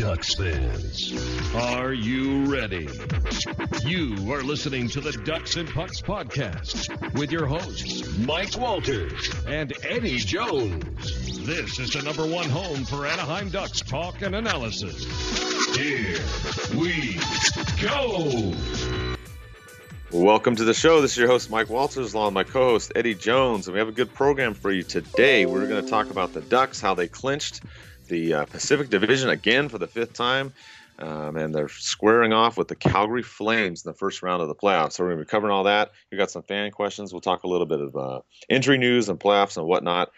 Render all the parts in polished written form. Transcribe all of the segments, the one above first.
Ducks fans, are you ready? You are listening to the Ducks and Pucks podcast with your hosts, Mike Walters and Eddie Jones. This is the number one home for Anaheim Ducks talk and analysis. Here we go. Welcome to the show. This is your host, Mike Walters, along with my co-host, Eddie Jones. And we have a good program for you today. We're going to talk about the Ducks, how they clinched the Pacific Division again for the fifth time. And they're squaring off with the Calgary Flames in the first round of the playoffs. So we're going to be covering all that. We got some fan questions. We'll talk a little bit of injury news and playoffs and whatnot.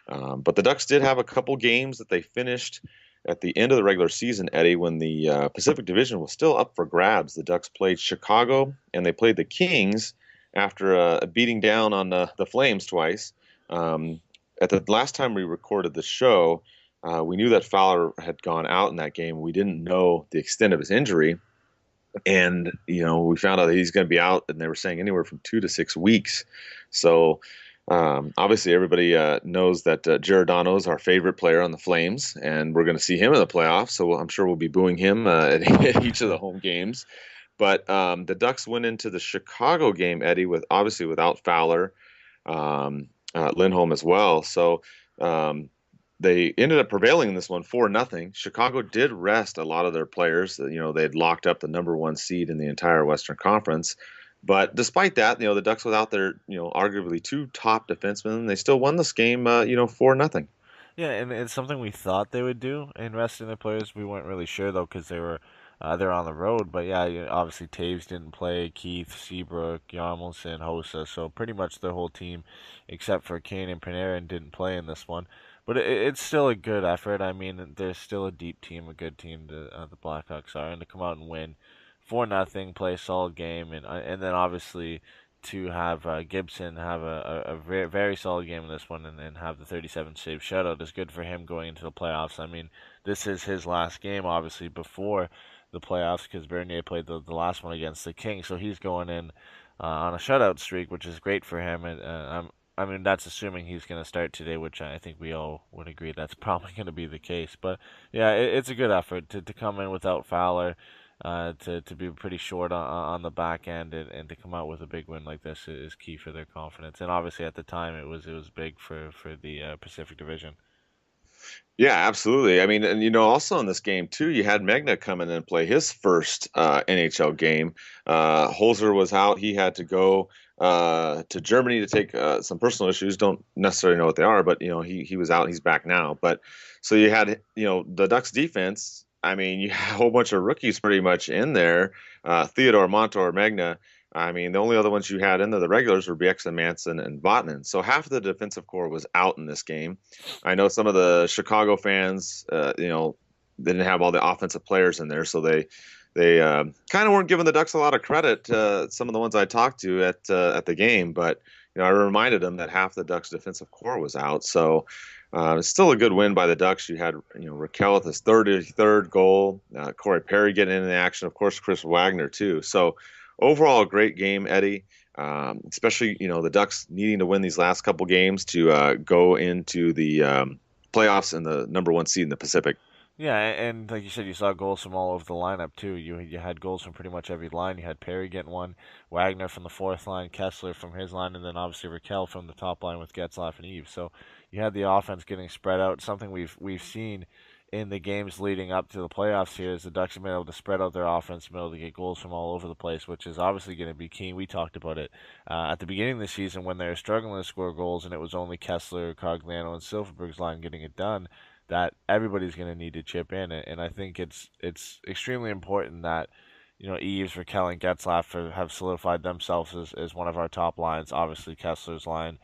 But the Ducks did have a couple games that they finished at the end of the regular season, Eddie, when the Pacific Division was still up for grabs. The Ducks played Chicago, and they played the Kings after beating down on the Flames twice. At the last time we recorded the show, we knew that Fowler had gone out in that game. We didn't know the extent of his injury. And, you know, we found out that he's going to be out, and they were saying anywhere from 2 to 6 weeks. So obviously everybody knows that Giordano is our favorite player on the Flames, and we're going to see him in the playoffs. So I'm sure we'll be booing him at each of the home games. But the Ducks went into the Chicago game, Eddie, obviously without Fowler, Lindholm as well. So they ended up prevailing in this one 4-0. Chicago did rest a lot of their players. You know, they had locked up the number one seed in the entire Western Conference. But despite that, you know, the Ducks without their, you know, arguably two top defensemen, they still won this game, 4-0. Yeah, and it's something we thought they would do in resting their players. We weren't really sure, though, because they're on the road. But, yeah, obviously Taves didn't play, Keith, Seabrook, Yarmelson, Hossa. So pretty much their whole team, except for Kane and Panarin, didn't play in this one. But it's still a good effort. I mean, there's still a deep team, a good team, the Blackhawks are. And to come out and win 4-0, play a solid game, and then obviously to have Gibson have a very, very solid game in this one and have the 37-save shutout is good for him going into the playoffs. I mean, this is his last game, obviously, before the playoffs because Bernier played the last one against the Kings, so he's going in on a shutout streak, which is great for him. And I mean, that's assuming he's going to start today, which I think we all would agree that's probably going to be the case. But, yeah, it's a good effort to come in without Fowler. To be pretty short on the back end and to come out with a big win like this is key for their confidence. And obviously at the time it was big for the Pacific Division. Yeah, absolutely. I mean, and you know, also in this game too, you had Megna come in and play his first NHL game. Holzer was out; he had to go to Germany to take some personal issues. Don't necessarily know what they are, but you know, he was out. He's back now. But so you had the Ducks defense. I mean, you had a whole bunch of rookies pretty much in there. Theodore, Montour, Megna. I mean, the only other ones you had in there, the regulars, were Bieksa, Manson, and Vatanen. So half of the defensive core was out in this game. I know some of the Chicago fans, they didn't have all the offensive players in there, so they kind of weren't giving the Ducks a lot of credit. Some of the ones I talked to at the game, but I reminded them that half the Ducks defensive core was out. So it's still a good win by the Ducks. You had Raquel with his third goal, Corey Perry getting into the action, of course Chris Wagner too. So overall, a great game, Eddie. Especially the Ducks needing to win these last couple games to go into the playoffs and the number one seed in the Pacific. Yeah, and like you said, you saw goals from all over the lineup, too. You had goals from pretty much every line. You had Perry getting one, Wagner from the fourth line, Kessler from his line, and then obviously Raquel from the top line with Getzlaf and Eve. So you had the offense getting spread out, something we've seen in the games leading up to the playoffs here is the Ducks have been able to spread out their offense, been able to get goals from all over the place, which is obviously going to be key. We talked about it at the beginning of the season when they were struggling to score goals and it was only Kessler, Cogliano, and Silverberg's line getting it done, that everybody's going to need to chip in. And I think it's extremely important that Eves, Raquel, and Getzlaf have solidified themselves as one of our top lines. Obviously, Kessler's line,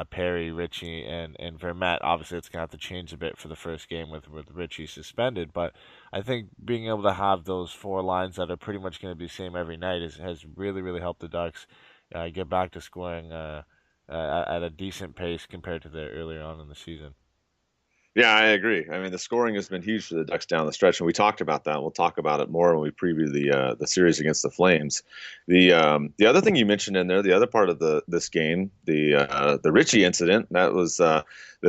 Perry, Ritchie, and Vermette. Obviously, it's going to have to change a bit for the first game with Ritchie suspended. But I think being able to have those four lines that are pretty much going to be the same every night has really, really helped the Ducks get back to scoring at a decent pace compared to the earlier on in the season. Yeah, I agree. I mean, the scoring has been huge for the Ducks down the stretch, and we talked about that. We'll talk about it more when we preview the series against the Flames. The other thing you mentioned in there, the other part of this game, the Ritchie incident, that was the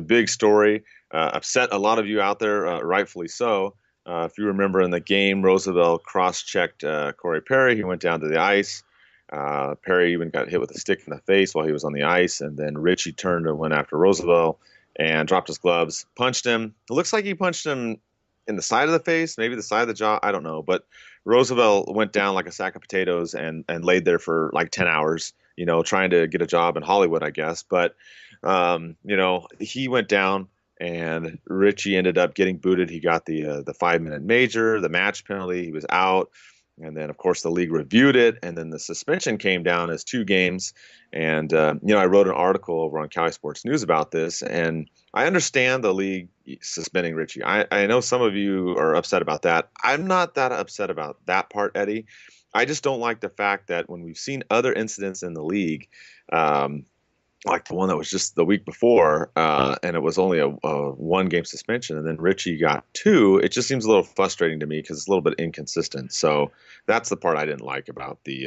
big story. Upset a lot of you out there, rightfully so. If you remember in the game, Roosevelt cross-checked Corey Perry. He went down to the ice. Perry even got hit with a stick in the face while he was on the ice, and then Ritchie turned and went after Roosevelt and dropped his gloves, punched him. It looks like he punched him in the side of the face, maybe the side of the jaw. I don't know, but Roosevelt went down like a sack of potatoes and laid there for like 10 hours, trying to get a job in Hollywood, I guess. But he went down, and Ritchie ended up getting booted. He got the 5-minute major, the match penalty. He was out. And then, of course, the league reviewed it, and then the suspension came down as 2 games. And, I wrote an article over on Cali Sports News about this, and I understand the league suspending Ritchie. I know some of you are upset about that. I'm not that upset about that part, Eddie. I just don't like the fact that when we've seen other incidents in the league, like the one that was just the week before, and it was only a 1-game suspension, and then Ritchie got 2. It just seems a little frustrating to me because it's a little bit inconsistent. So that's the part I didn't like about the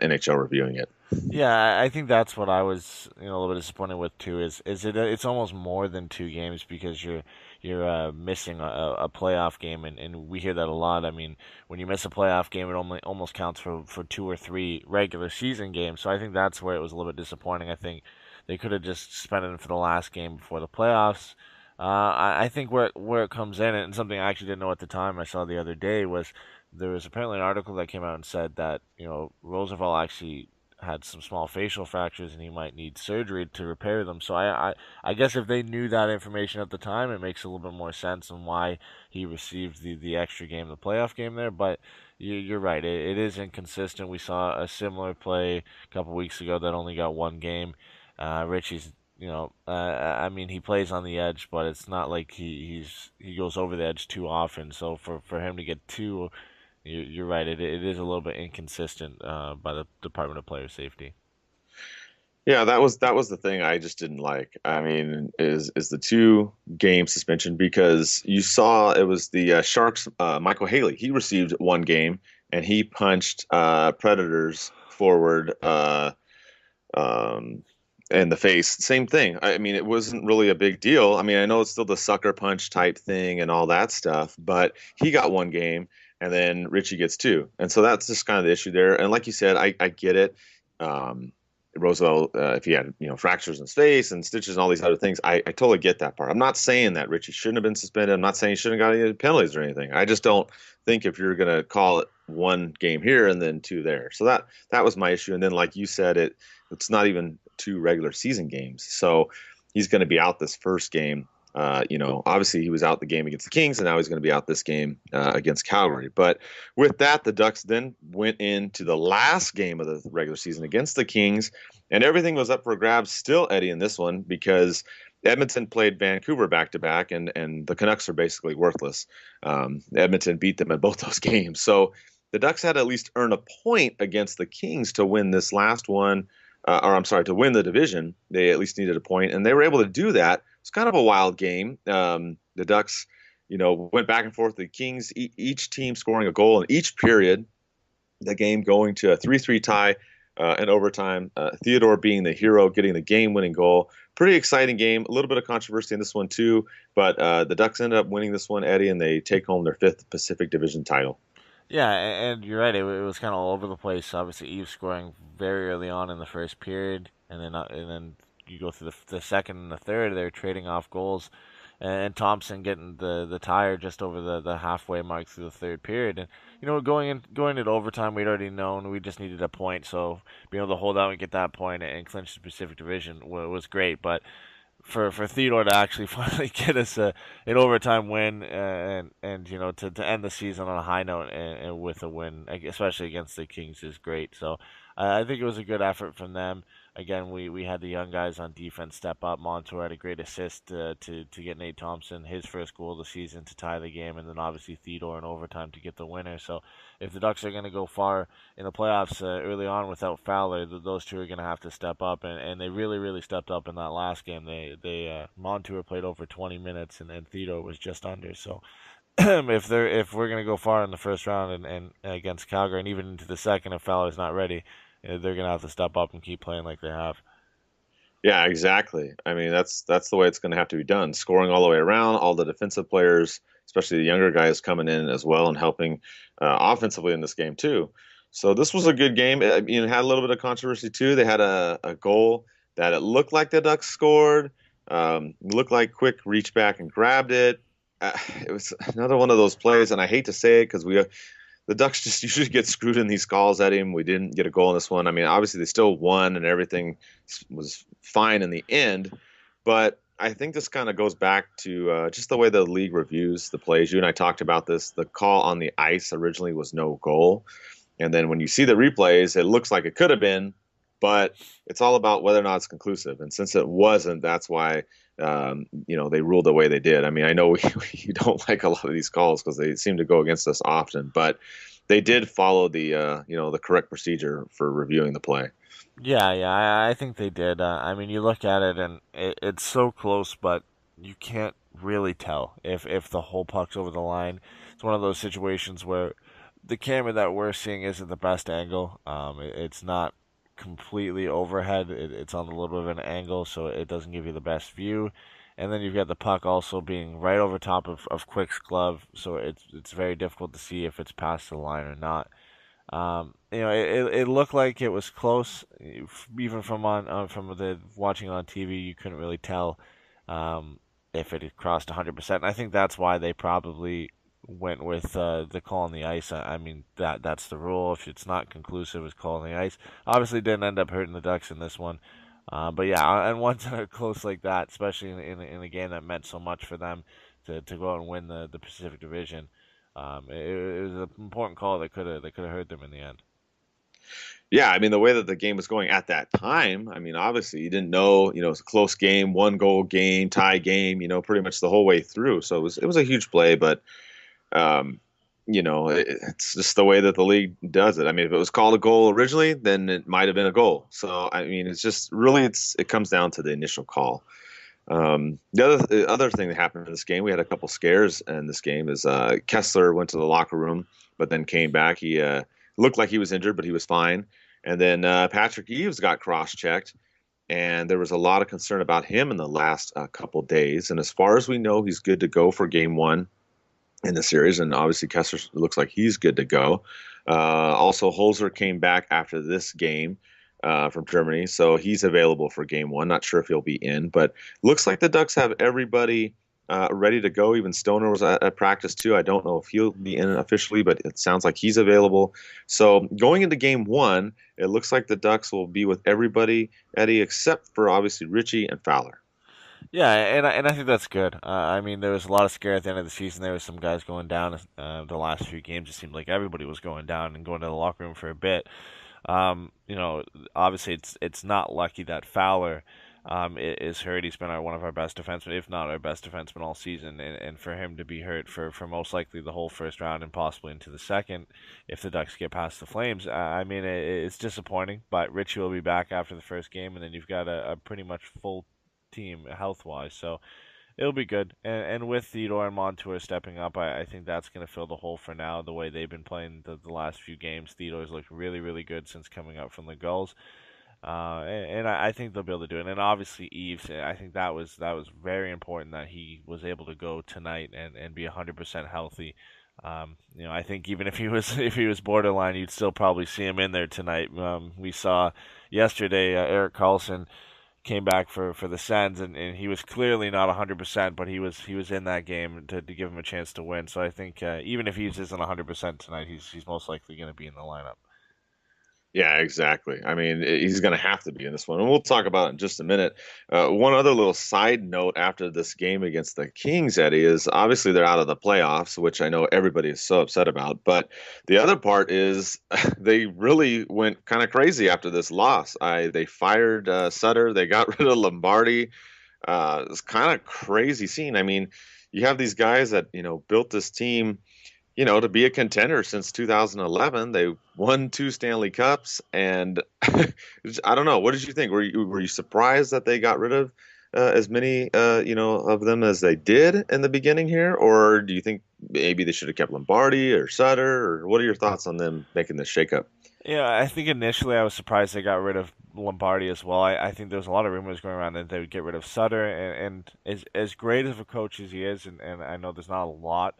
NHL reviewing it. Yeah, I think that's what I was a little bit disappointed with too. It's almost more than 2 games because you're missing a playoff game, and we hear that a lot. I mean, when you miss a playoff game, it almost counts for 2 or 3 regular season games. So I think that's where it was a little bit disappointing. I think they could have just suspended him for the last game before the playoffs. I think where it comes in, and something I actually didn't know at the time, I saw the other day, was there was apparently an article that came out and said that Roosevelt actually had some small facial fractures and he might need surgery to repair them. So I guess if they knew that information at the time, it makes a little bit more sense on why he received the extra game, the playoff game there. But you're right, it is inconsistent. We saw a similar play a couple weeks ago that only got 1 game. Ritchie's, I mean, he plays on the edge, but it's not like he goes over the edge too often. So for him to get 2, you're right. It is a little bit inconsistent by the Department of Player Safety. Yeah, that was the thing I just didn't like. I mean, is the 2-game suspension, because you saw it was the Sharks. Michael Haley, he received 1 game, and he punched Predators forward in the face. Same thing. I mean, it wasn't really a big deal. I mean, I know it's still the sucker punch type thing and all that stuff, but he got 1 game. And then Ritchie gets 2. And so that's just kind of the issue there. And like you said, I get it. Roosevelt, if he had, fractures in his face and stitches and all these other things, I totally get that part. I'm not saying that Ritchie shouldn't have been suspended. I'm not saying he shouldn't have got any penalties or anything. I just don't think if you're going to call it 1 game here and then 2 there. So that was my issue. And then, like you said, it's not even 2 regular season games. So he's going to be out this first game. Obviously he was out the game against the Kings, and now he's going to be out this game against Calgary. But with that, the Ducks then went into the last game of the regular season against the Kings, and everything was up for grabs still, Eddie, in this one, because Edmonton played Vancouver back-to-back, and the Canucks are basically worthless. Edmonton beat them in both those games. So the Ducks had to at least earn a point against the Kings to win this last one, to win the division. They at least needed a point, and they were able to do that. It's kind of a wild game. The Ducks, went back and forth. The Kings, each team scoring a goal in each period. The game going to a 3-3 tie in overtime. Theodore being the hero, getting the game-winning goal. Pretty exciting game. A little bit of controversy in this one too, but the Ducks ended up winning this one, Eddie, and they take home their 5th Pacific Division title. Yeah, and you're right. It was kind of all over the place. Obviously, Eve scoring very early on in the first period, and then you go through the second and the third. They're trading off goals, and Thompson getting the tire just over the halfway mark through the third period. And going into overtime, we'd already known we just needed a point. So being able to hold out and get that point and clinch the Pacific Division was great. But for Theodore to actually finally get us an overtime win and to end the season on a high note and with a win, especially against the Kings, is great. So I think it was a good effort from them. Again, we had the young guys on defense step up. Montour had a great assist to get Nate Thompson his first goal of the season to tie the game, and then obviously Theodore in overtime to get the winner. So if the Ducks are going to go far in the playoffs early on without Fowler, those 2 are going to have to step up, and they really, really stepped up in that last game. Montour played over 20 minutes, and Theodore was just under. So if we're going to go far in the first round and against Calgary, and even into the second, if Fowler's not ready, they're going to have to step up and keep playing like they have. Yeah, exactly. I mean, that's the way it's going to have to be done. Scoring all the way around, all the defensive players, especially the younger guys coming in as well and helping offensively in this game too. So this was a good game. It had a little bit of controversy too. They had a goal that it looked like the Ducks scored. Looked like Quick reached back and grabbed it. It was another one of those plays, and I hate to say it because the Ducks just usually get screwed in these calls at him. We didn't get a goal in this one. I mean, obviously they still won and everything was fine in the end, but I think this kind of goes back to just the way the league reviews the plays. You and I talked about this. The call on the ice originally was no goal, and then when you see the replays, it looks like it could have been, but it's all about whether or not it's conclusive. And since it wasn't, that's why they ruled the way they did. I mean, I know we don't like a lot of these calls because they seem to go against us often, but they did follow the correct procedure for reviewing the play. Yeah, I think they did. I mean, you look at it and it's so close, but you can't really tell if the whole puck's over the line. It's one of those situations where the camera that we're seeing isn't the best angle. It's not completely overhead. It's on a little bit of an angle, so it doesn't give you the best view. And then you've got the puck also being right over top of Quick's glove, so it's very difficult to see if it's past the line or not. It looked like it was close, even from the watching it on TV. You couldn't really tell if it had crossed 100%. And I think that's why they probably went with the call on the ice. I mean, that's the rule. If it's not conclusive, it's call on the ice. Obviously, didn't end up hurting the Ducks in this one. But yeah, and once close like that, especially in a game that meant so much for them to go out and win the Pacific Division, it was an important call that could have hurt them in the end. Yeah, I mean, the way that the game was going at that time, I mean, obviously you didn't know, it's a close game, 1-goal game, tie game, pretty much the whole way through. So it was a huge play, but it's just the way that the league does it. I mean, if it was called a goal originally, then it might have been a goal. So I mean, it's just really it comes down to the initial call. The other thing that happened in this game, we had a couple scares in this game. Is Kessler went to the locker room, but then came back. He looked like he was injured, but he was fine. And then Patrick Eaves got cross-checked, and there was a lot of concern about him in the last couple days. And as far as we know, he's good to go for Game 1 in the series, and obviously Kessler looks like he's good to go. Also, Holzer came back after this game from Germany, so he's available for Game 1. Not sure if he'll be in, but looks like the Ducks have everybody ready to go. Even Stoner was at practice too. I don't know if he'll be in officially, but it sounds like he's available. So going into Game 1, it looks like the Ducks will be with everybody, Eddie, except for obviously Ritchie and Fowler. Yeah, and I think that's good. I mean, there was a lot of scare at the end of the season. There was some guys going down. The last few games, it seemed like everybody was going down and going to the locker room for a bit. Obviously, it's not lucky that Fowler is hurt. He's been one of our best defensemen, if not our best defenseman all season. And for him to be hurt for most likely the whole first round and possibly into the second, if the Ducks get past the Flames, I mean, it's disappointing. But Ritchie will be back after the first game, and then you've got a pretty much full team health-wise, so it'll be good. And with Theodore and Montour stepping up, I think that's going to fill the hole for now. The way they've been playing the last few games, Theodore's looked really, really good since coming up from the Gulls, and I think they'll be able to do it. And obviously Eaves, I think that was very important that he was able to go tonight and be 100% healthy. I think even if he was borderline, you'd still probably see him in there tonight. We saw yesterday Erik Karlsson came back for the Sens, and he was clearly not 100%, but he was in that game to give him a chance to win. So I think even if he isn't 100% tonight, he's most likely going to be in the lineup. Yeah, exactly. I mean, he's going to have to be in this one. And we'll talk about it in just a minute. One other little side note after this game against the Kings, Eddie, is obviously they're out of the playoffs, which I know everybody is so upset about. But the other part is they really went kind of crazy after this loss. They fired Sutter. They got rid of Lombardi. It's kind of crazy scene. I mean, you have these guys that, built this team to be a contender since 2011. They won 2 Stanley Cups, and I don't know. What did you think? Were you surprised that they got rid of as many of them as they did in the beginning here, or do you think maybe they should have kept Lombardi or Sutter? Or what are your thoughts on them making this shakeup? Yeah, I think initially I was surprised they got rid of Lombardi as well. I think there was a lot of rumors going around that they would get rid of Sutter, and as great of a coach as he is, and I know there's not a lot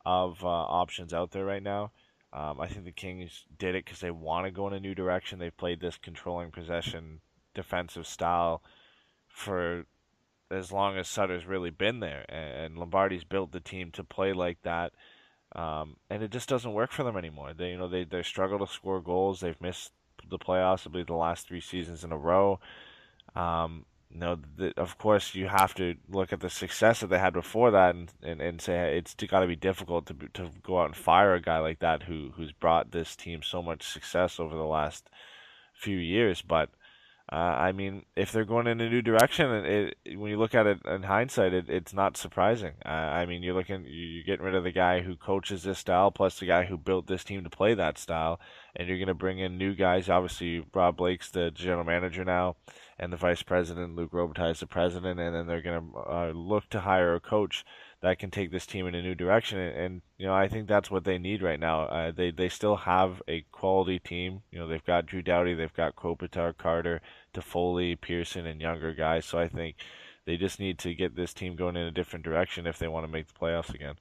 of options out there right now. I think the Kings did it because they want to go in a new direction. They've played this controlling possession defensive style for as long as Sutter's really been there, and Lombardi's built the team to play like that. And it just doesn't work for them anymore. They struggle to score goals. They've missed the playoffs, I believe, the last 3 seasons in a row. Of course, you have to look at the success that they had before that, and say hey, it's got to be difficult to go out and fire a guy like that who's brought this team so much success over the last few years. But I mean, if they're going in a new direction, when you look at it in hindsight, it's not surprising. I mean, you're getting rid of the guy who coaches this style, plus the guy who built this team to play that style, and you're going to bring in new guys. Obviously, Rob Blake's the general manager now, and the vice president, Luke Robitaille, is the president, and then they're going to look to hire a coach that can take this team in a new direction. And I think that's what they need right now. They still have a quality team. They've got Drew Doughty, they've got Kopitar, Carter, Toffoli, Pearson, and younger guys. So I think they just need to get this team going in a different direction if they want to make the playoffs again.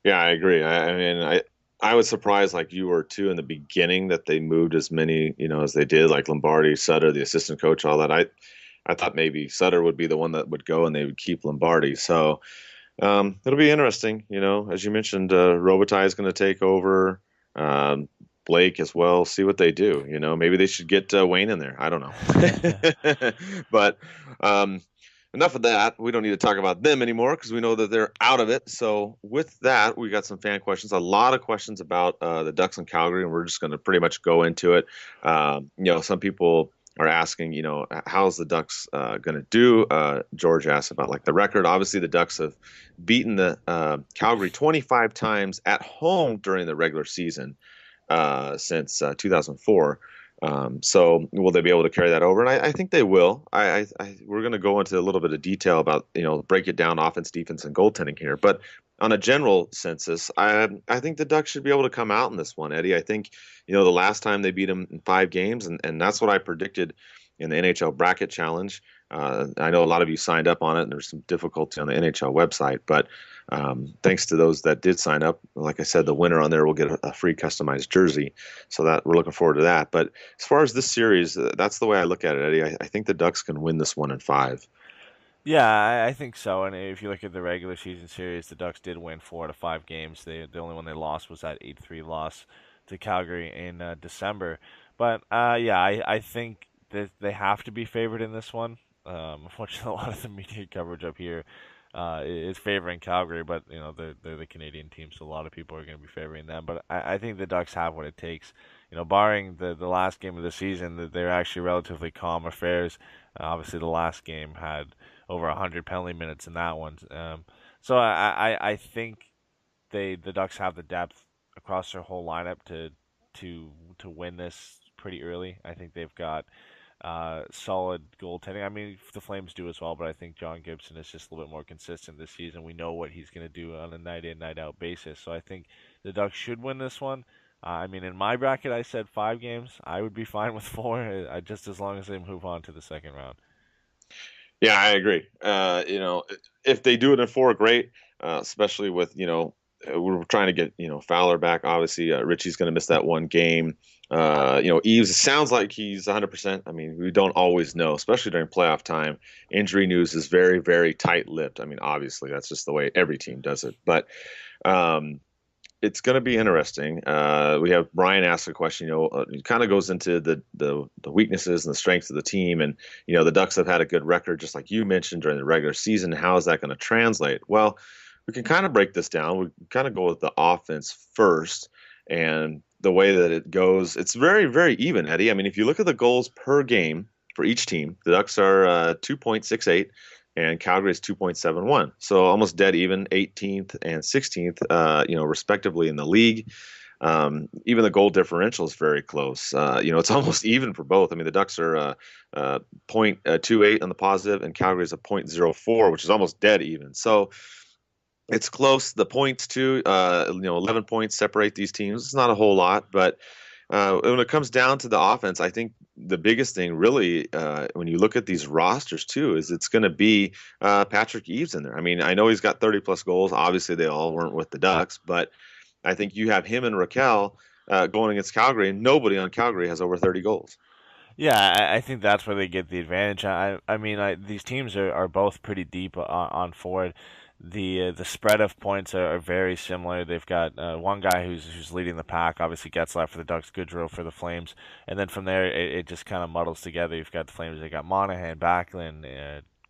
Yeah, I agree. I mean, I was surprised, like you were too, in the beginning that they moved as many, as they did, like Lombardi, Sutter, the assistant coach, all that. I thought maybe Sutter would be the one that would go and they would keep Lombardi. So it'll be interesting. As you mentioned, Robitaille is going to take over. Blake as well. See what they do. Maybe they should get Wayne in there. I don't know. But enough of that. We don't need to talk about them anymore because we know that they're out of it. So with that, we got some fan questions. A lot of questions about the Ducks in Calgary, and we're just going to pretty much go into it. Some people are asking, how's the Ducks going to do? George asked about like the record. Obviously, the Ducks have beaten the Calgary 25 times at home during the regular season since 2004. So will they be able to carry that over? And I think they will. We're going to go into a little bit of detail about, break it down offense, defense, and goaltending here. But on a general census, I think the Ducks should be able to come out in this one, Eddie. I think, the last time they beat them in 5 games, and that's what I predicted in the NHL Bracket Challenge. I know a lot of you signed up on it, and there's some difficulty on the NHL website. But thanks to those that did sign up, like I said, the winner on there will get a free customized jersey. So that we're looking forward to that. But as far as this series, that's the way I look at it, Eddie. I think the Ducks can win this one in 5. Yeah, I think so. And if you look at the regular season series, the Ducks did win 4 out of 5 games. The only one they lost was that 8-3 loss to Calgary in December. But I think that they have to be favored in this one. Unfortunately, a lot of the media coverage up here is favoring Calgary, but they're the Canadian team, so a lot of people are going to be favoring them. But I think the Ducks have what it takes. Barring the last game of the season, they're actually relatively calm affairs. Obviously, the last game had over 100 penalty minutes in that one. So I think the Ducks have the depth across their whole lineup to win this pretty early. I think they've got solid goaltending. I mean, the Flames do as well, but I think John Gibson is just a little bit more consistent this season. We know what he's going to do on a night in, night out basis. So I think the Ducks should win this one. I mean, in my bracket, I said 5 games. I would be fine with 4, just as long as they move on to the second round. Yeah, I agree. If they do it in 4, great. Especially with we're trying to get Fowler back. Obviously, Ritchie's going to miss that one game. Eves, it sounds like he's 100%. I mean, we don't always know, especially during playoff time. Injury news is very, very tight-lipped. I mean, obviously, that's just the way every team does it. But it's going to be interesting. We have Brian ask a question. It kind of goes into the weaknesses and the strengths of the team, and the Ducks have had a good record, just like you mentioned during the regular season. How is that going to translate? Well, we can kind of break this down. We kind of go with the offense first, and the way that it goes, it's very, very even, Eddie. I mean, if you look at the goals per game for each team, the Ducks are 2.68. And Calgary is 2.71, so almost dead even, 18th and 16th, respectively in the league. Even the goal differential is very close. It's almost even for both. I mean, the Ducks are 0.28 on the positive, and Calgary is a 0.04, which is almost dead even. So it's close. The points too, 11 points separate these teams. It's not a whole lot, but when it comes down to the offense, I think the biggest thing really, when you look at these rosters too, is it's going to be Patrick Eaves in there. I mean, I know he's got 30 plus goals. Obviously, they all weren't with the Ducks, but I think you have him and Raquel going against Calgary, and nobody on Calgary has over 30 goals. Yeah, I think that's where they get the advantage. These teams are both pretty deep on forward. The spread of points are very similar. They've got one guy who's leading the pack, obviously Getzlaf for the Ducks, Goodrow for the Flames, and then from there it just kind of muddles together. You've got the Flames, they got Monahan, Backlund,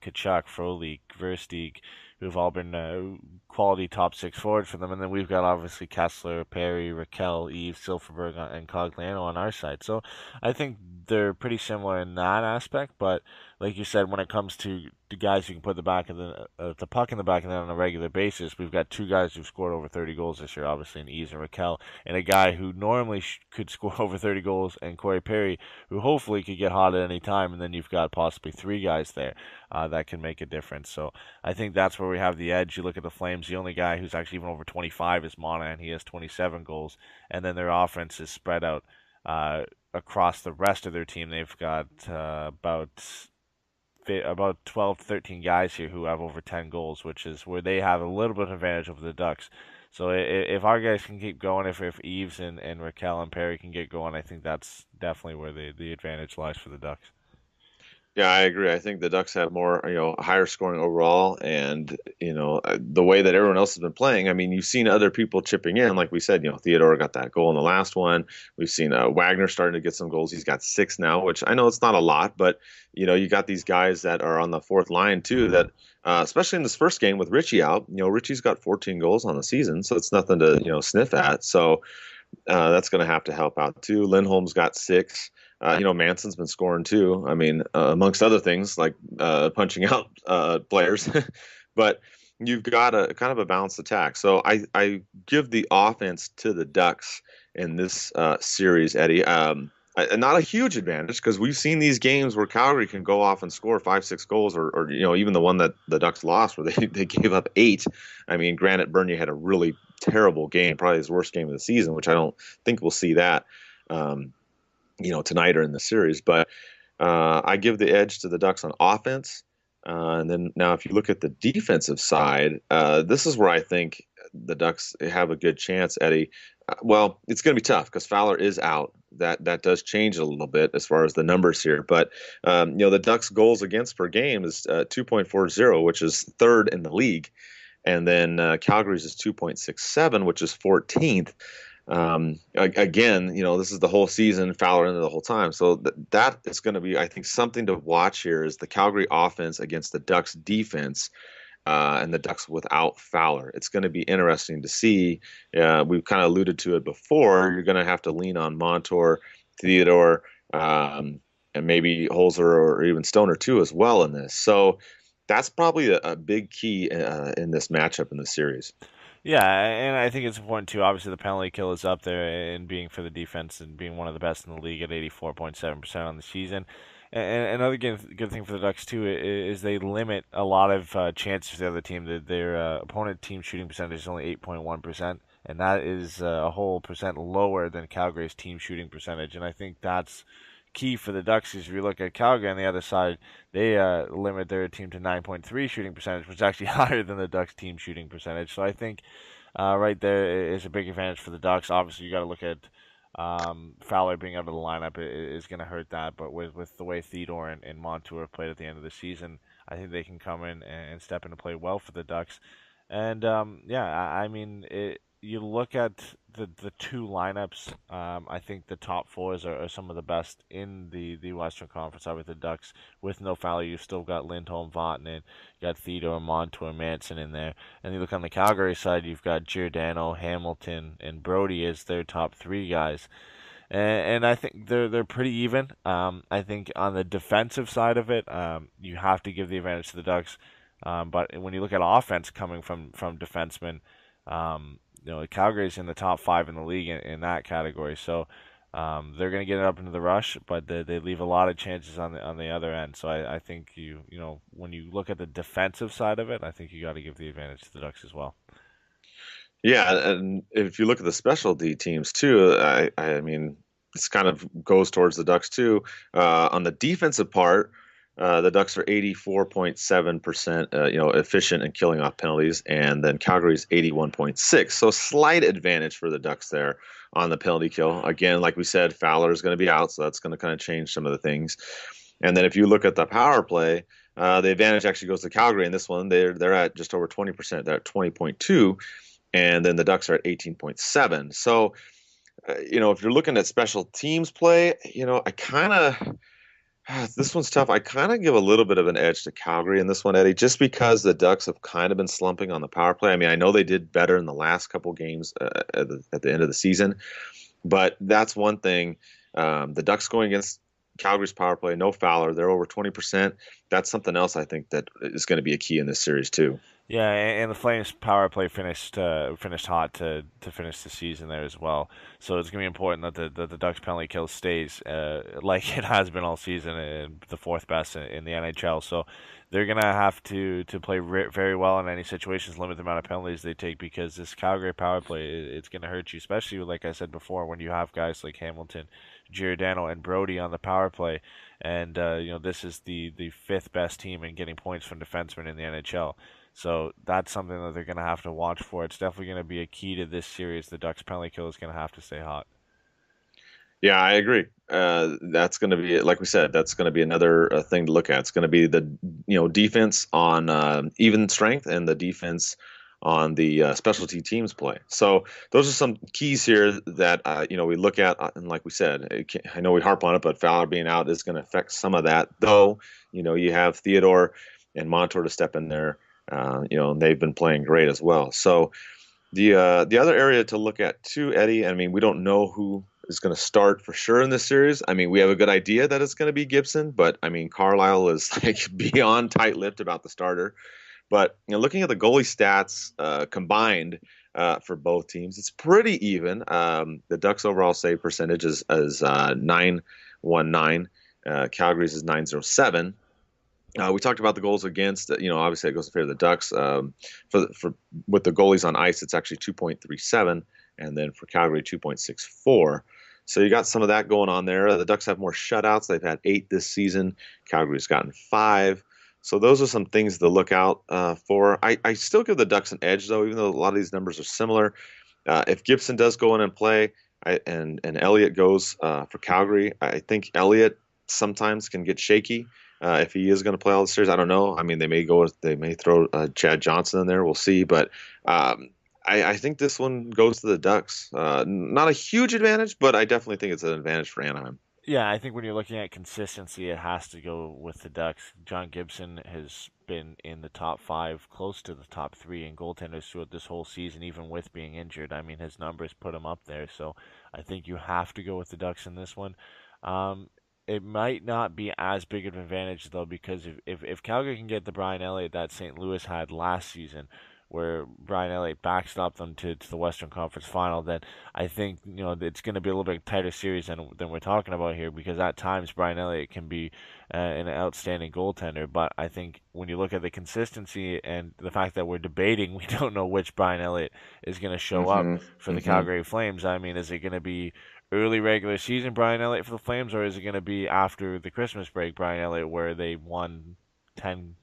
Kachuk, Frolik, Versteeg, who've all been quality top six forwards for them, and then we've got obviously Kessler, Perry, Raquel, Eve, Silverberg, and Cogliano on our side. So I think they're pretty similar in that aspect, but like you said, when it comes to the guys who can put the puck in the back of the net on a regular basis, we've got two guys who've scored over 30 goals this year, obviously in Eves and Raquel, and a guy who normally could score over 30 goals, and Corey Perry, who hopefully could get hot at any time, and then you've got possibly three guys there that can make a difference. So I think that's where we have the edge. You look at the Flames, the only guy who's actually even over 25 is Monahan. He has 27 goals, and then their offense is spread out across the rest of their team. They've got about 12 to 13 guys here who have over 10 goals, which is where they have a little bit of advantage over the Ducks. So if our guys can keep going, if Eves and Raquel and Perry can get going, I think that's definitely where the advantage lies for the Ducks. Yeah, I agree. I think the Ducks have more, higher scoring overall, and the way that everyone else has been playing. I mean, you've seen other people chipping in, like we said. Theodore got that goal in the last one. We've seen Wagner starting to get some goals. He's got 6 now, which I know it's not a lot, but you got these guys that are on the fourth line too. That especially in this first game with Ritchie out, Ritchie's got 14 goals on the season, so it's nothing to sniff at. So that's going to have to help out too. Lindholm's got 6. Manson's been scoring too. I mean, amongst other things like punching out players, but you've got a kind of a balanced attack. So I give the offense to the Ducks in this series, Eddie. Not a huge advantage because we've seen these games where Calgary can go off and score 5-6 goals, or even the one that the Ducks lost where they gave up 8. I mean, granted, Bernier had a really terrible game, probably his worst game of the season, which I don't think we'll see that. Tonight or in the series, but I give the edge to the Ducks on offense. And then now, if you look at the defensive side, this is where I think the Ducks have a good chance, Eddie. Well, it's going to be tough because Fowler is out. That does change a little bit as far as the numbers here, but the Ducks' goals against per game is 2.40, which is 3rd in the league, and then Calgary's is 2.67, which is 14th. Again, this is the whole season, Fowler in the whole time. So that is going to be, I think, something to watch here is the Calgary offense against the Ducks defense, and the Ducks without Fowler. It's going to be interesting to see. We've kind of alluded to it before. You're going to have to lean on Montour, Theodore, and maybe Holzer or even Stoner too as well in this. So that's probably a big key in this matchup in the series. Yeah, and I think it's important too. Obviously, the penalty kill is up there in being for the defense and being one of the best in the league at 84.7% on the season. And another good thing for the Ducks too is they limit a lot of chances for the other team. Their opponent team shooting percentage is only 8.1%, and that is a whole percent lower than Calgary's team shooting percentage. And I think that's key for the Ducks. Is if you look at Calgary on the other side, they limit their team to 9.3 shooting percentage, which is actually higher than the Ducks team shooting percentage. So I think right there is a big advantage for the Ducks. Obviously, you got to look at Fowler being out of the lineup is going to hurt that, but with the way Theodore and Montour have played at the end of the season, I think they can come in and step into play well for the Ducks. And I mean, you look at the two lineups. I think the top fours are some of the best in the Western Conference. Obviously, the Ducks with no Fowler, you've still got Lindholm, Vatanen, you got Theodore, Montour, Manson in there. And you look on the Calgary side, you've got Giordano, Hamilton, and Brody as their top 3 guys. And I think they're pretty even. I think on the defensive side of it, you have to give the advantage to the Ducks. But when you look at offense coming from defensemen, Calgary's in the top 5 in the league in that category. So they're going to get it up into the rush, but they leave a lot of chances on the other end. So I think when you look at the defensive side of it, I think you got to give the advantage to the Ducks as well. Yeah, and if you look at the specialty teams too, I mean, this kind of goes towards the Ducks too. On the defensive part, the Ducks are 84.7%, efficient in killing off penalties, and then Calgary's 81.6. So slight advantage for the Ducks there on the penalty kill. Again, like we said, Fowler is going to be out, so that's going to kind of change some of the things. And then if you look at the power play, the advantage actually goes to Calgary in this one. They're at just over 20%. They're at 20.2, and then the Ducks are at 18.7. So, if you're looking at special teams play, I kind of this one's tough. I kind of give a little bit of an edge to Calgary in this one, Eddie, just because the Ducks have kind of been slumping on the power play. I mean, I know they did better in the last couple games at the end of the season, but that's one thing. The Ducks going against Calgary's power play, no Fowler, they're over 20%. That's something else I think that is going to be a key in this series too. Yeah, and the Flames power play finished hot to finish the season there as well. So it's gonna be important that the Ducks penalty kill stays like it has been all season, and the fourth best in the NHL. So they're gonna have to play very well in any situations, limit the amount of penalties they take, because this Calgary power play, it's gonna hurt you, especially like I said before, when you have guys like Hamilton, Giordano, and Brody on the power play. And this is the fifth best team in getting points from defensemen in the NHL. So that's something that they're going to have to watch for. It's definitely going to be a key to this series. The Ducks penalty kill is going to have to stay hot. Yeah, I agree. That's going to be, like we said, that's going to be another thing to look at. It's going to be the defense on even strength and the defense on the specialty teams play. So those are some keys here that we look at. And like we said, I know we harp on it, but Fowler being out is going to affect some of that. Though you have Theodore and Montour to step in there. They've been playing great as well. So the other area to look at too, Eddie, I mean, we don't know who is going to start for sure in this series. I mean, we have a good idea that it's going to be Gibson, but I mean, Carlisle is like beyond tight-lipped about the starter. But looking at the goalie stats combined for both teams, it's pretty even. The Ducks' overall save percentage is 919. Calgary's is 907. We talked about the goals against. Obviously it goes in favor of the Ducks. For with the goalies on ice, it's actually 2.37, and then for Calgary 2.64. So you got some of that going on there. The Ducks have more shutouts. They've had 8 this season. Calgary's gotten 5. So those are some things to look out for. I still give the Ducks an edge, though, even though a lot of these numbers are similar. If Gibson does go in and play, and Elliott goes for Calgary, I think Elliott sometimes can get shaky. If he is going to play all the series, I don't know. I mean, they may throw Chad Johnson in there. We'll see. But I think this one goes to the Ducks. Not a huge advantage, but I definitely think it's an advantage for Anaheim. Yeah, I think when you're looking at consistency, it has to go with the Ducks. John Gibson has been in the top 5, close to the top 3 in goaltenders throughout this whole season, even with being injured. I mean, his numbers put him up there. So I think you have to go with the Ducks in this one. It might not be as big of an advantage, though, because if Calgary can get the Brian Elliott that St. Louis had last season, where Brian Elliott backstopped them to the Western Conference Final, then I think it's going to be a little bit tighter series than we're talking about here, because at times Brian Elliott can be an outstanding goaltender. But I think when you look at the consistency and the fact that we're debating, we don't know which Brian Elliott is going to show up for the Calgary Flames. I mean, is it going to be early regular season Brian Elliott for the Flames, or is it going to be after the Christmas break Brian Elliott, where they won 10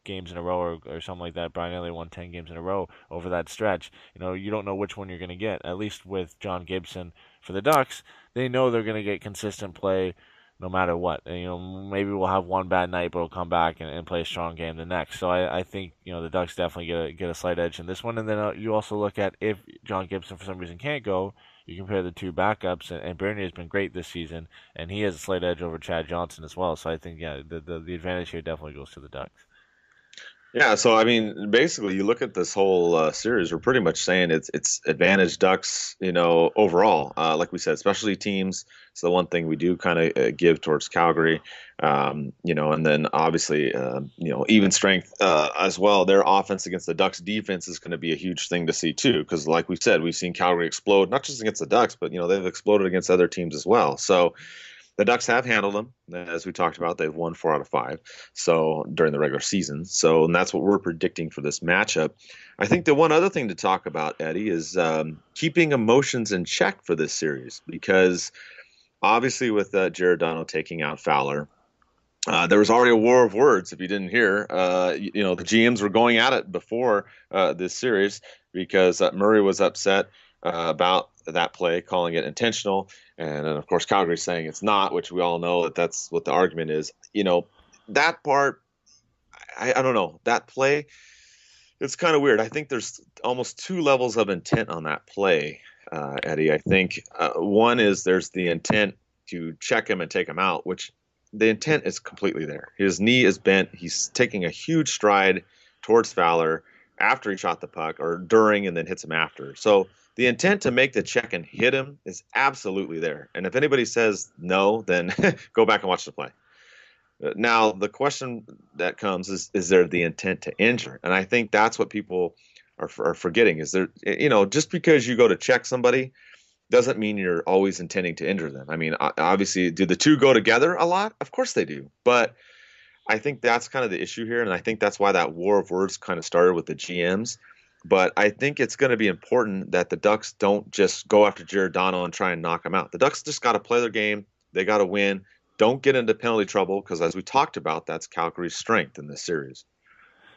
games in a row or something like that? Brian Elliott won 10 games in a row over that stretch. You don't know which one you're going to get. At least with John Gibson for the Ducks, they know they're going to get consistent play no matter what. And, maybe we'll have one bad night, but we'll come back and play a strong game the next. So I think the Ducks definitely get a slight edge in this one. And then you also look at, if John Gibson for some reason can't go, you compare the two backups, and Bernier has been great this season, and he has a slight edge over Chad Johnson as well. So I think, the advantage here definitely goes to the Ducks. Yeah, so I mean, basically, you look at this whole series, we're pretty much saying it's advantage Ducks, overall. Like we said, specialty teams is the one thing we do kind of give towards Calgary, and then obviously, even strength as well. Their offense against the Ducks defense is going to be a huge thing to see too, because like we said, we've seen Calgary explode, not just against the Ducks, but they've exploded against other teams as well. So the Ducks have handled them, as we talked about. They've won 4 out of 5, so during the regular season. So, and that's what we're predicting for this matchup. I think the one other thing to talk about, Eddie, is keeping emotions in check for this series, because obviously with Giordano taking out Fowler, there was already a war of words. If you didn't hear, the GMs were going at it before this series because Murray was upset about that play, calling it intentional, and then of course Calgary saying it's not, which we all know that that's what the argument is. That part, I don't know. That play, it's kind of weird. I think there's almost two levels of intent on that play, Eddie. I think one is there's the intent to check him and take him out, which the intent is completely there. His knee is bent. He's taking a huge stride towards Fowler after he shot the puck, or during and then hits him after. So the intent to make the check and hit him is absolutely there. And if anybody says no, then go back and watch the play. Now, the question that comes is there the intent to injure? And I think that's what people are forgetting is there, just because you go to check somebody doesn't mean you're always intending to injure them. I mean, obviously, do the two go together a lot? Of course they do. But I think that's kind of the issue here. And I think that's why that war of words kind of started with the GMs. But I think it's going to be important that the Ducks don't just go after Giordano and try and knock him out. The Ducks just got to play their game. They got to win. Don't get into penalty trouble because, as we talked about, that's Calgary's strength in this series.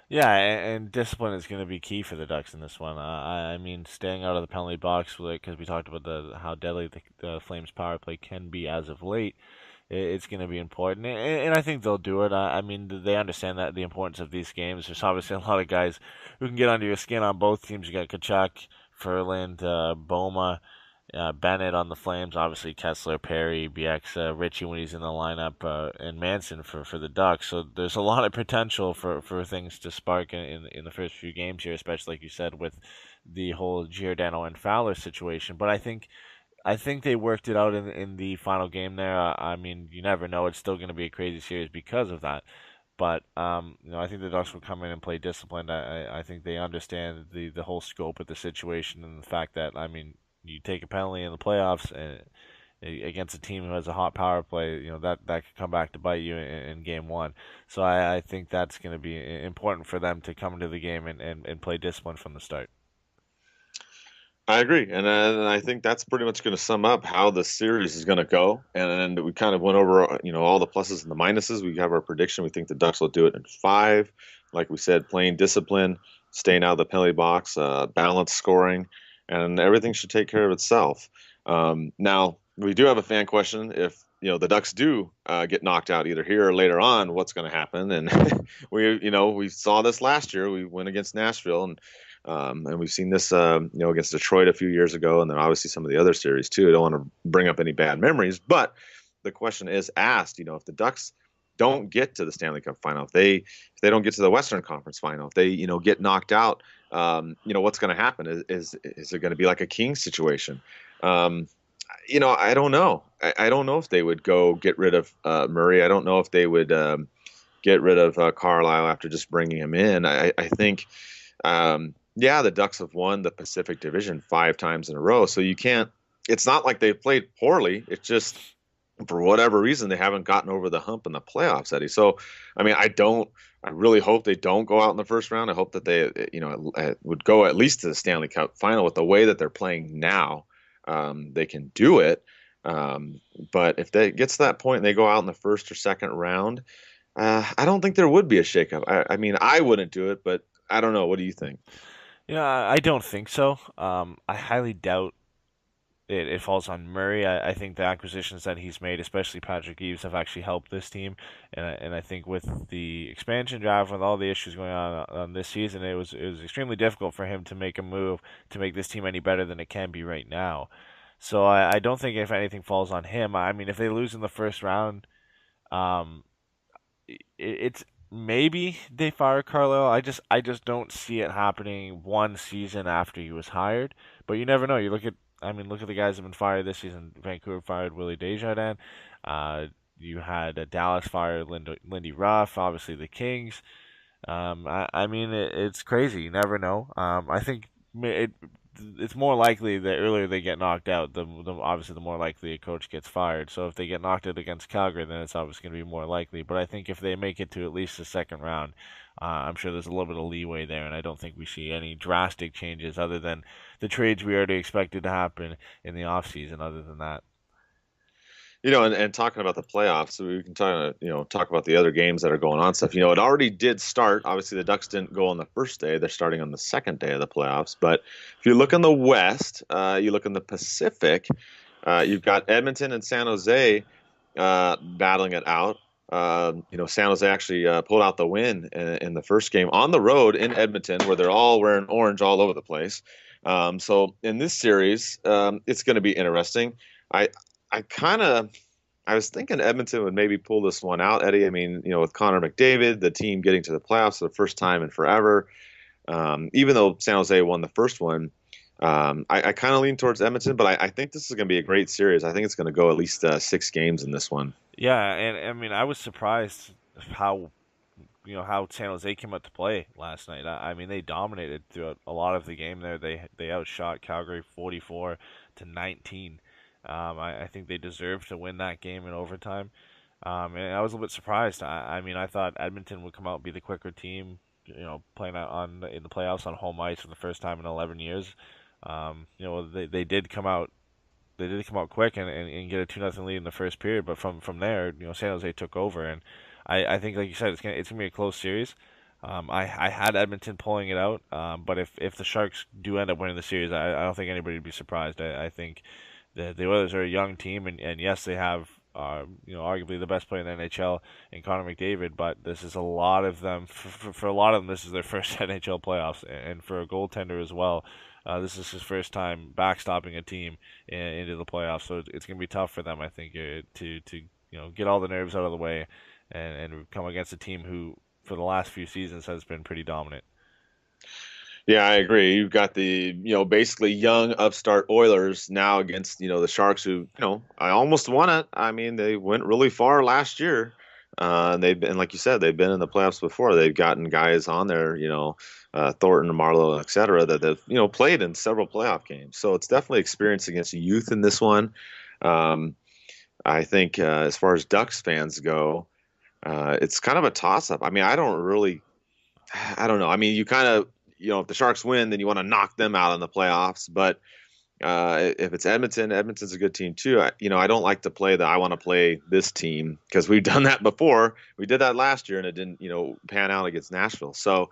Yeah, and discipline is going to be key for the Ducks in this one. I mean, staying out of the penalty box because we talked about how deadly the Flames power play can be as of late. It's going to be important, and I think they'll do it. I mean, they understand that the importance of these games. There's obviously a lot of guys who can get under your skin on both teams. You got Kachuk, Ferland, Boma. Bennett on the Flames, obviously Kessler, Perry, BX, Ritchie when he's in the lineup, and Manson for the Ducks. So there's a lot of potential for things to spark in the first few games here, especially like you said with the whole Giordano and Fowler situation. But I think they worked it out in the final game there. I mean, you never know; it's still going to be a crazy series because of that. But I think the Ducks will come in and play disciplined. I think they understand the whole scope of the situation and the fact that you take a penalty in the playoffs and against a team who has a hot power play, that could come back to bite you in game one. So I think that's going to be important for them to come into the game and play discipline from the start. I agree, and I think that's pretty much going to sum up how the series is going to go. And we kind of went over, all the pluses and the minuses. We have our prediction. We think the Ducks will do it in 5. Like we said, playing discipline, staying out of the penalty box, balanced scoring, and everything should take care of itself. Now, we do have a fan question. If the Ducks do get knocked out either here or later on, what's going to happen? And we saw this last year. We went against Nashville, and we've seen this against Detroit a few years ago, and then obviously some of the other series too. I don't want to bring up any bad memories, but the question is asked. If the Ducks don't get to the Stanley Cup final, if they don't get to the Western Conference final, if they get knocked out, what's going to happen? Is it going to be like a King situation? I don't know. I don't know if they would go get rid of Murray. I don't know if they would get rid of Carlisle after just bringing him in. I think, the Ducks have won the Pacific Division 5 times in a row, so you can't. It's not like they've played poorly. It's just for whatever reason they haven't gotten over the hump in the playoffs, Eddie. So, I really hope they don't go out in the first round. I hope that they, would go at least to the Stanley Cup final with the way that they're playing now. They can do it. But if they gets to that point and they go out in the first or second round, I don't think there would be a shakeup. I wouldn't do it, but I don't know. What do you think? I don't think so. I highly doubt it falls on Murray. I think the acquisitions that he's made, especially Patrick Eaves, have actually helped this team. And I think with the expansion draft, with all the issues going on this season, it was extremely difficult for him to make a move to make this team any better than it can be right now. So I don't think if anything falls on him. If they lose in the first round, it's maybe they fire Carlisle. I just don't see it happening one season after he was hired. But you never know. You look at the guys that have been fired this season. Vancouver fired Willie Desjardins. You had Dallas fired Lindy Ruff. Obviously, the Kings. It's crazy. You never know. I think it's more likely that earlier they get knocked out, obviously the more likely a coach gets fired. So if they get knocked out against Calgary, then it's obviously going to be more likely. But I think if they make it to at least the second round, I'm sure there's a little bit of leeway there, and I don't think we see any drastic changes other than the trades we already expected to happen in the offseason other than that. And talking about the playoffs, so we can talk about the other games that are going on stuff. It already did start. Obviously, the Ducks didn't go on the first day. They're starting on the second day of the playoffs. But if you look in the West, you look in the Pacific, you've got Edmonton and San Jose battling it out. San Jose actually pulled out the win in the first game on the road in Edmonton, where they're all wearing orange all over the place. So in this series, it's going to be interesting. I I was thinking Edmonton would maybe pull this one out, Eddie. I mean, with Connor McDavid, the team getting to the playoffs for the first time in forever. Even though San Jose won the first one, I kind of lean towards Edmonton, but I think this is going to be a great series. I think it's going to go at least 6 games in this one. Yeah, and I mean, I was surprised how San Jose came out to play last night. I mean, they dominated throughout a lot of the game there. They outshot Calgary 44-19. I think they deserved to win that game in overtime. And I was a little bit surprised. I mean, I thought Edmonton would come out and be the quicker team, playing in the playoffs on home ice for the first time in 11 years. They did come out. They did come out quick and get a 2-0 lead in the first period, but from there, San Jose took over, and I think, like you said, it's gonna be a close series. I had Edmonton pulling it out, but if the Sharks do end up winning the series, I don't think anybody would be surprised. I think the Oilers are a young team, and yes, they have arguably the best player in the NHL in Connor McDavid, but this is a lot of them. For a lot of them, this is their first NHL playoffs, and for a goaltender as well. This is his first time backstopping a team into the playoffs, so it's going to be tough for them, I think, to get all the nerves out of the way and come against a team who, for the last few seasons, has been pretty dominant. Yeah, I agree. You've got the, basically young upstart Oilers now against, the Sharks who, I almost won it. I mean, they went really far last year. They've been, like you said, they've been in the playoffs before. They've gotten guys on there, Thornton, Marlowe, et cetera, that have, played in several playoff games. So it's definitely experience against youth in this one. I think as far as Ducks fans go, it's kind of a toss-up. I mean, I don't know. I mean, you kind of, if the Sharks win, then you want to knock them out in the playoffs. But if it's Edmonton's a good team too. I don't like to play I want to play this team because we've done that before. We did that last year and it didn't, pan out against Nashville. So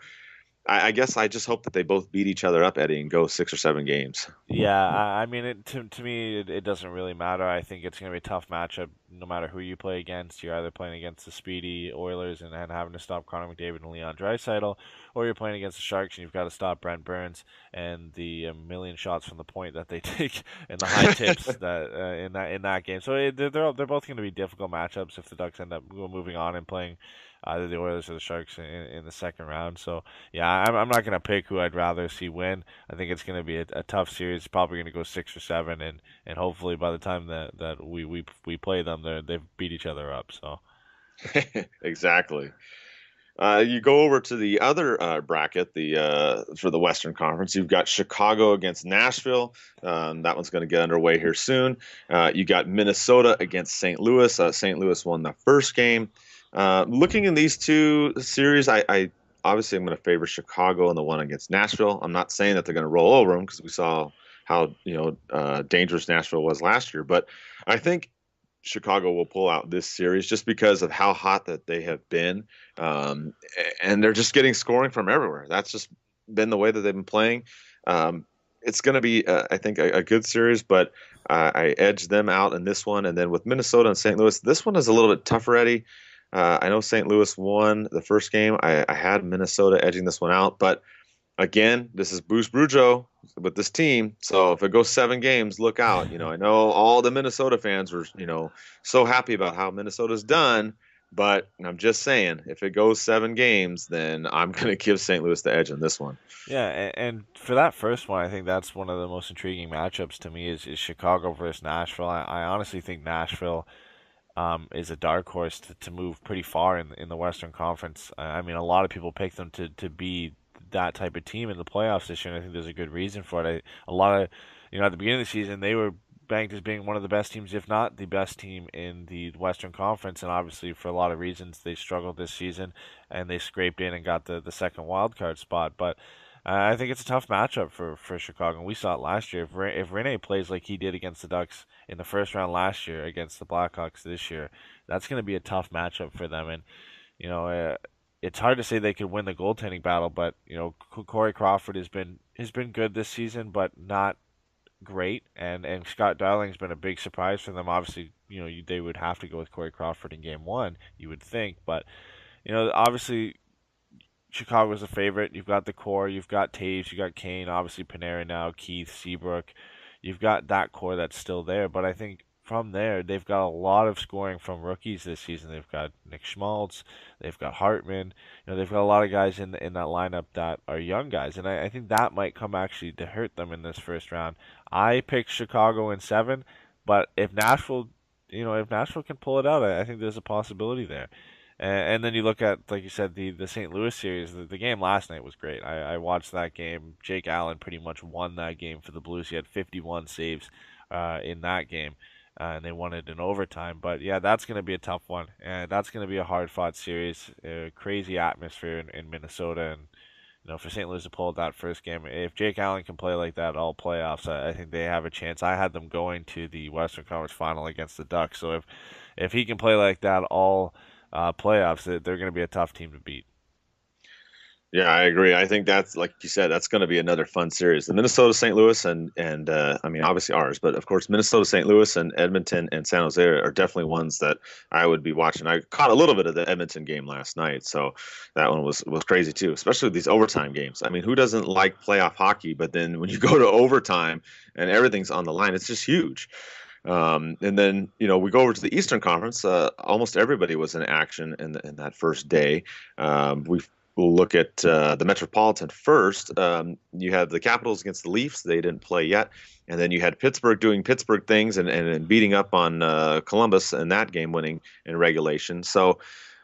I guess I just hope that they both beat each other up, Eddie, and go 6 or 7 games. Yeah, I mean, to me, it doesn't really matter. I think it's going to be a tough matchup no matter who you play against. You're either playing against the speedy Oilers and having to stop Connor McDavid and Leon Draisaitl, or you're playing against the Sharks and you've got to stop Brent Burns and the million shots from the point that they take and the high tips in that game. So they're both going to be difficult matchups if the Ducks end up moving on and playing either the Oilers or the Sharks in the second round. So, yeah, I'm not going to pick who I'd rather see win. I think it's going to be a tough series. Probably going to go 6 or 7, and hopefully by the time that we play them, they've beat each other up. So exactly. You go over to the other bracket, for the Western Conference. You've got Chicago against Nashville. That one's going to get underway here soon. You got Minnesota against St. Louis. St. Louis won the first game. Looking in these two series, I obviously I'm going to favor Chicago in the one against Nashville. I'm not saying that they're going to roll over them because we saw how dangerous Nashville was last year, but I think Chicago will pull out this series just because of how hot that they have been, and they're just getting scoring from everywhere. That's just been the way that they've been playing. It's going to be, I think, a good series, but I edge them out in this one. And then with Minnesota and St. Louis, this one is a little bit tougher, Eddie. I know St. Louis won the first game. I had Minnesota edging this one out, but again, this is Bruce Boudreau with this team. So if it goes 7 games, look out. I know all the Minnesota fans were, so happy about how Minnesota's done, but I'm just saying, if it goes 7 games, then I'm going to give St. Louis the edge in this one. Yeah, and for that first one, I think that's one of the most intriguing matchups to me is Chicago versus Nashville. I honestly think Nashville is a dark horse to move pretty far in the Western Conference. I mean, a lot of people pick them to be that type of team in the playoffs this year, and I think there's a good reason for it. A lot of, at the beginning of the season, they were banked as being one of the best teams, if not the best team in the Western Conference, and obviously for a lot of reasons they struggled this season, and they scraped in and got the second wild card spot. But I think it's a tough matchup for Chicago. And we saw it last year. If Rene plays like he did against the Ducks in the first round last year against the Blackhawks this year, that's going to be a tough matchup for them. And you know, it's hard to say they could win the goaltending battle, but you know, Corey Crawford has been good this season, but not great. And Scott Darling's been a big surprise for them. Obviously, you know, they would have to go with Corey Crawford in Game 1, you would think, but you know, obviously Chicago's a favorite. You've got the core. You've got Taves. You've got Kane. Obviously Panarin now. Keith, Seabrook. You've got that core that's still there. But I think from there, they've got a lot of scoring from rookies this season. They've got Nick Schmaltz. They've got Hartman. You know, they've got a lot of guys in that lineup that are young guys, and I think that might come actually to hurt them in this first round. I picked Chicago in 7, but if Nashville can pull it out, I think there's a possibility there. And then you look at, like you said, the St. Louis series. The game last night was great. I watched that game. Jake Allen pretty much won that game for the Blues. He had 51 saves in that game, and they won it in overtime. But yeah, that's going to be a tough one, and that's going to be a hard-fought series. Crazy atmosphere in Minnesota, and you know, for St. Louis to pull out that first game, if Jake Allen can play like that all playoffs, I think they have a chance. I had them going to the Western Conference Final against the Ducks, so if he can play like that all playoffs, they're going to be a tough team to beat. Yeah, I agree. I think that's, like you said, that's going to be another fun series. The Minnesota St. Louis and I mean obviously ours, but of course Minnesota St. Louis and Edmonton and San Jose are definitely ones that I would be watching. I caught a little bit of the Edmonton game last night, so that one was crazy too, especially with these overtime games. I mean, who doesn't like playoff hockey? But then when you go to overtime and everything's on the line, it's just huge. And then, you know, we go over to the Eastern Conference. Almost everybody was in action in that first day. We'll look at the Metropolitan first. You have the Capitals against the Leafs. They didn't play yet. And then you had Pittsburgh doing Pittsburgh things and beating up on Columbus in that game, winning in regulation. So,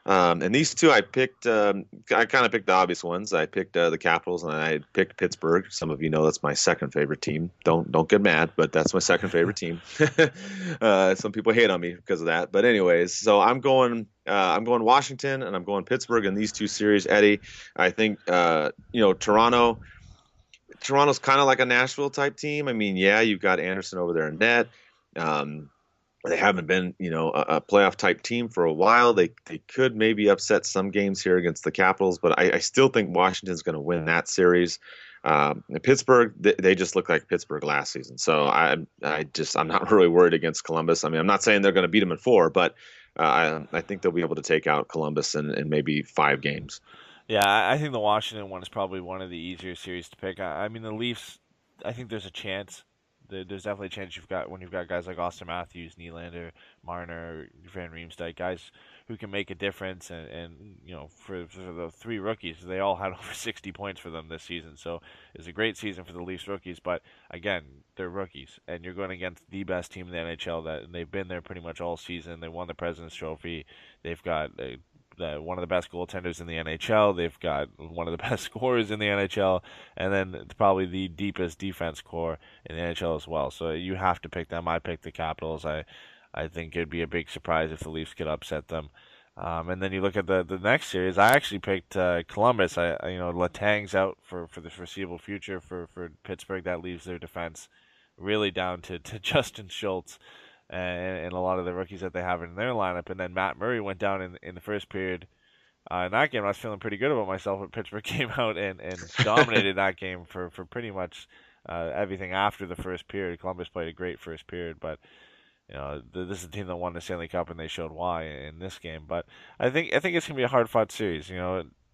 and these two I picked, I kind of picked the obvious ones. I picked the Capitals and I picked Pittsburgh. Some of you know that's my second favorite team. Don't get mad, but that's my second favorite team. Some people hate on me because of that. But anyways, so I'm going Washington and I'm going Pittsburgh in these two series. Eddie, I think, Toronto's kind of like a Nashville type team. I mean, yeah, you've got Anderson over there in net. They haven't been, a playoff type team for a while. They could maybe upset some games here against the Capitals, but I still think Washington's going to win that series. Pittsburgh, they just look like Pittsburgh last season. So I'm not really worried against Columbus. I mean, I'm not saying they're going to beat them in 4, but I think they'll be able to take out Columbus in maybe 5 games. Yeah, I think the Washington one is probably one of the easier series to pick. I mean, the Leafs, I think there's a chance. There's definitely a chance when you've got guys like Austin Matthews, Nylander, Marner, Van Riemsdyk, guys who can make a difference. And for the 3 rookies, they all had over 60 points for them this season. So it's a great season for the Leafs rookies. But again, they're rookies, and you're going against the best team in the NHL. And they've been there pretty much all season. They won the President's Trophy. They've got one of the best goaltenders in the NHL. They've got one of the best scorers in the NHL, and then probably the deepest defense core in the NHL as well. So you have to pick them. I picked the Capitals. I think it'd be a big surprise if the Leafs could upset them. And then you look at the next series. I actually picked Columbus. Letang's out for the foreseeable future for Pittsburgh. That leaves their defense really down to Justin Schultz and a lot of the rookies that they have in their lineup. And then Matt Murray went down in the first period. In that game, I was feeling pretty good about myself, but Pittsburgh came out and dominated that game for pretty much everything after the first period. Columbus played a great first period, but this is a team that won the Stanley Cup, and they showed why in this game. But I think it's going to be a hard-fought series.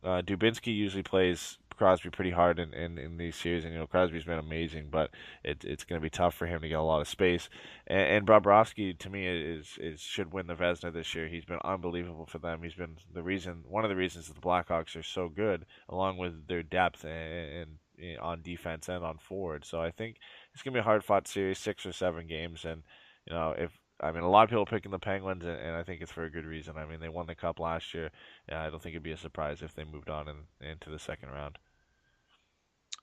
Dubinsky usually plays Crosby pretty hard in these series, and Crosby's been amazing, but it's going to be tough for him to get a lot of space. And Bobrovsky, to me, should win the Vezina this year. He's been unbelievable for them. He's been one of the reasons that the Blackhawks are so good, along with their depth and on defense and on forward. So I think it's going to be a hard-fought series, 6 or 7 games, and a lot of people are picking the Penguins, and I think it's for a good reason. I mean, they won the Cup last year. I don't think it'd be a surprise if they moved on into the second round.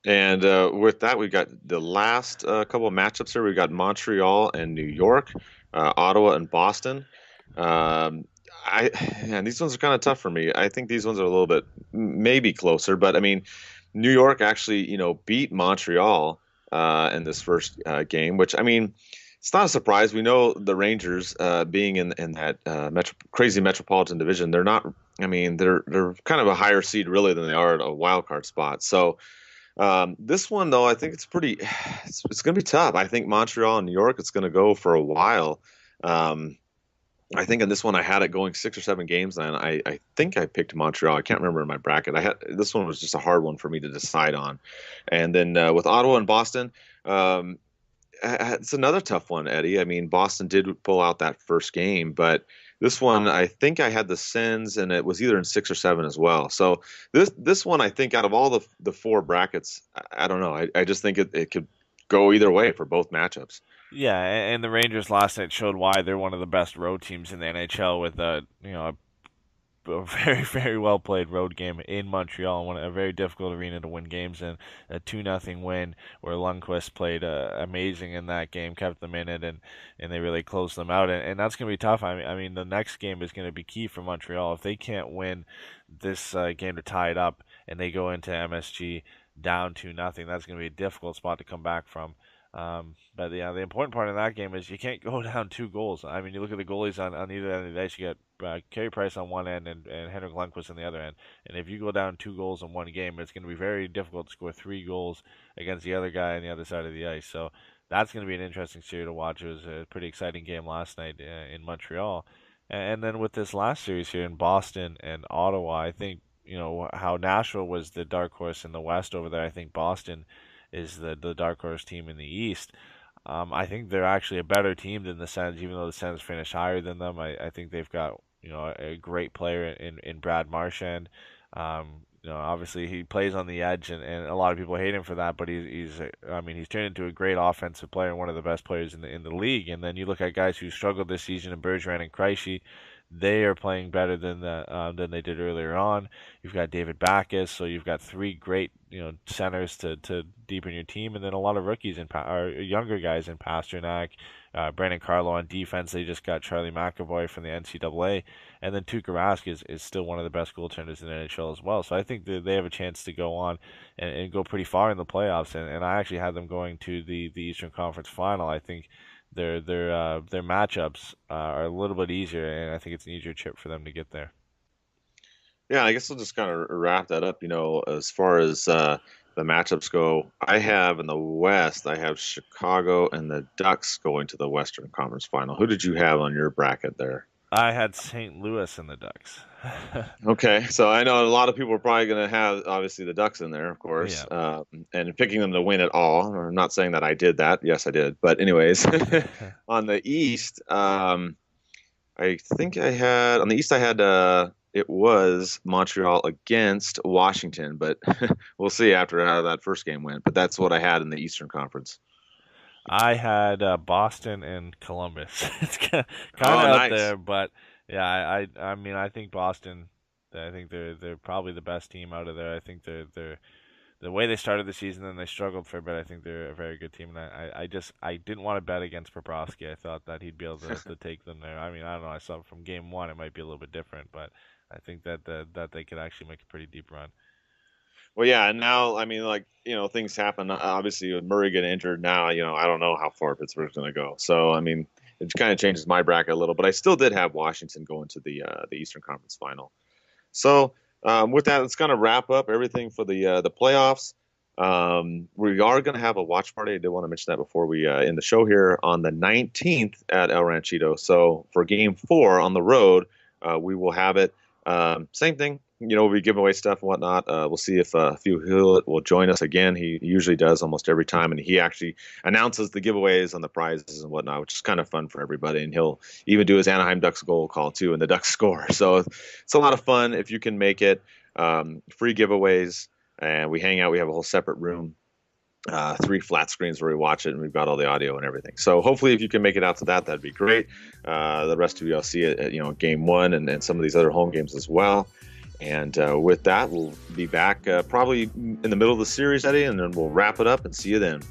And with that, we've got the last couple of matchups here. We've got Montreal and New York, Ottawa and Boston. These ones are kind of tough for me. I think these ones are a little bit maybe closer, but I mean, New York actually, beat Montreal in this first game, which, I mean, it's not a surprise. We know the Rangers, being in that crazy Metropolitan Division, they're not. I mean, they're kind of a higher seed really than they are at a wild card spot. So this one though, I think it's it's going to be tough. I think Montreal and New York, it's going to go for a while. I think in this one I had it going 6 or 7 games, and I think I picked Montreal. I can't remember in my bracket. This one was just a hard one for me to decide on. And then with Ottawa and Boston, it's another tough one, Eddie. I mean, Boston did pull out that first game, but this one I think I had the Sens, and it was either in 6 or 7 as well. So this one, I think out of all the 4 brackets, I don't know. I just think it could go either way for both matchups. Yeah, and the Rangers last night showed why they're one of the best road teams in the NHL with a very, very well played road game in Montreal, a very difficult arena to win games in. A 2-0 win where Lundqvist played amazing in that game, kept them in it, and they really closed them out. And that's going to be tough. I mean, the next game is going to be key for Montreal. If they can't win this game to tie it up and they go into MSG down 2-0, that's going to be a difficult spot to come back from. But yeah, the important part in that game is you can't go down 2 goals. I mean, you look at the goalies on either end of the ice. You got Carey Price on one end and Henrik Lundqvist on the other end. And if you go down 2 goals in one game, it's going to be very difficult to score 3 goals against the other guy on the other side of the ice. So that's going to be an interesting series to watch. It was a pretty exciting game last night in Montreal. And then with this last series here in Boston and Ottawa, I think, how Nashville was the dark horse in the West over there. I think Boston is the dark horse team in the East. I think they're actually a better team than the Sens, even though the Sens finished higher than them. I think they've got a great player in Brad Marchand. Obviously he plays on the edge, and a lot of people hate him for that. But he's turned into a great offensive player and one of the best players in the league. And then you look at guys who struggled this season in Bergeron and Krejci. They are playing better than they did earlier on. You've got David Backes, so you've got 3 great centers to deepen your team, and then a lot of rookies or younger guys in Pasternak, Brandon Carlo on defense. They just got Charlie McAvoy from the NCAA, and then Tuukka Rask is still one of the best goaltenders in the NHL as well. So I think that they have a chance to go on and go pretty far in the playoffs, and I actually had them going to the Eastern Conference Final. I think their matchups are a little bit easier, and I think it's an easier trip for them to get there. Yeah, I guess we'll just kind of wrap that up. As far as the matchups go, I have in the West, I have Chicago and the Ducks going to the Western Conference Final. Who did you have on your bracket there? I had St. Louis and the Ducks. Okay, so I know a lot of people are probably going to have, obviously, the Ducks in there, of course, yeah. And picking them to win it all. I'm not saying that I did that. Yes, I did. But anyways, on the East, I think I had, on the East, I had, it was Montreal against Washington, but we'll see after how that first game went. But that's what I had in the Eastern Conference. I had Boston and Columbus. It's kind of out nice. there, but yeah, I mean, I think Boston. I think they're probably the best team out of there. I think they're the way they started the season, and they struggled for a bit. I think they're a very good team, and I didn't want to bet against Bobrovsky. I thought that he'd be able to take them there. I mean, I don't know. I saw from game 1 it might be a little bit different, but I think that they could actually make a pretty deep run. Well, yeah, and now, I mean, things happen. Obviously, with Murray getting injured now, I don't know how far Pittsburgh's going to go. So, I mean, it kind of changes my bracket a little, but I still did have Washington going to the Eastern Conference Final. So, with that, let's kind of wrap up everything for the playoffs. We are going to have a watch party. I did want to mention that before we end the show here on the 19th at El Ranchito. So, for Game 4 on the road, we will have it. Same thing. We give away stuff and whatnot. We'll see if Hugh Hillett will join us again. He usually does almost every time, and he actually announces the giveaways on the prizes and whatnot, which is kind of fun for everybody. And he'll even do his Anaheim Ducks goal call too, and the Ducks score. So it's a lot of fun if you can make it. Free giveaways, and we hang out. We have a whole separate room, 3 flat screens where we watch it, and we've got all the audio and everything. So hopefully, if you can make it out to that, that'd be great. The rest of you, I'll see it at Game 1 and some of these other home games as well. And with that, we'll be back probably in the middle of the series, Eddie, and then we'll wrap it up and see you then.